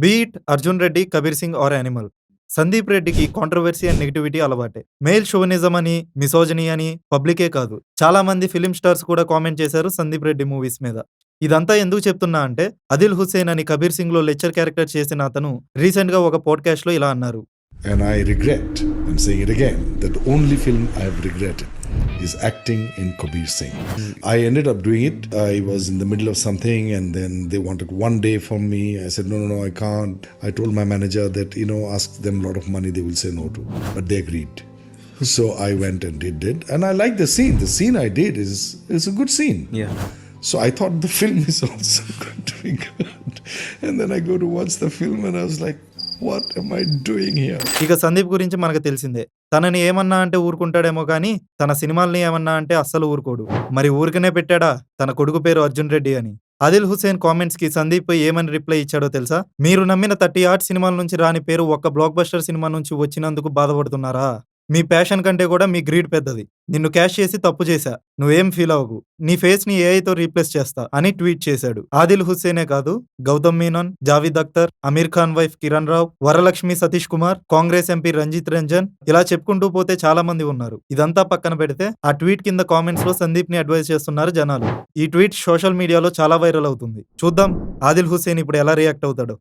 Beat Arjun Reddy, Kabir Singh or animal. Sandeep రెడ్డికి controversy and negativity అలవాటే. Male షోవినిజం అని, మిసోజినీ అని పబ్లికే కాదు, చాలా మంది ఫిల్మ్ స్టార్స్ కూడా కామెంట్ చేశారు సందీప్ రెడ్డి మూవీస్ మీద. ఇదంతా ఎందుకు చెప్తున్నా అంటే, అదిల్ హుసేన్ అని కబీర్ సింగ్ లో లెక్చర్ క్యారెక్టర్ చేసిన అతను రీసెంట్ గా ఒక పోడ్కాస్ట్ లో ఇలా అన్నారు. And I regret, I'm saying it again, that the only film I have regretted is acting in Kabir Singh. I ended up doing it. I was in the middle of something and then they wanted one day from me. I said, no, I can't. I told my manager that, ask them a lot of money, they will say no to. But they agreed. So I went and did it. And I like the scene. The scene I did is a good scene. Yeah. So I thought the film is also going to be good. And then I go to watch the film and I was like, what am I doing here? ఇక సందీప్ గురించి మనకు తెలిసిందే. తనని ఏమన్నా అంటే ఊరుకుంటాడేమో కానీ, తన సినిమాల్ని ఏమన్నా అంటే అస్సలు ఊరుకోడు. మరి ఊరికనే పెట్టాడా తన కొడుకు పేరు అర్జున్ రెడ్డి అని. ఆదిల్ హుసేన్ కామెంట్స్ కి సందీప్ ఏమని రిప్లై ఇచ్చాడో తెలుసా? మీరు నమ్మిన 30 ఆర్ట్ సినిమాల నుంచి రాని పేరు ఒక్క బ్లాక్ బస్టర్ సినిమా నుంచి వచ్చినందుకు బాధపడుతున్నారా? మీ ప్యాషన్ కంటే కూడా మీ గ్రీడ్ పెద్దది. నిన్ను క్యాష్ చేసి తప్పు చేశా, నువ్వేం ఫీల్ అవ్వకు, నీ ఫేస్ ని ఏఐతో రీప్లేస్ చేస్తా అని ట్వీట్ చేశాడు. ఆదిల్ హుస్సేనే కాదు, గౌతమ్ మీనన్, జావీద్ అఖ్తర్, అమీర్ ఖాన్ వైఫ్ కిరణ్ రావ్, వరలక్ష్మి సతీష్ కుమార్, కాంగ్రెస్ ఎంపీ రంజిత్ రంజన్, ఇలా చెప్పుకుంటూ పోతే చాలా మంది ఉన్నారు. ఇదంతా పక్కన పెడితే ఆ ట్వీట్ కింద కామెంట్స్ లో సందీప్ ని అడ్వైజ్ చేస్తున్నారు జనాలు. ఈ ట్వీట్ సోషల్ మీడియాలో చాలా వైరల్ అవుతుంది. చూద్దాం ఆదిల్ హుస్సేన్ ఇప్పుడు ఎలా రియాక్ట్ అవుతాడో.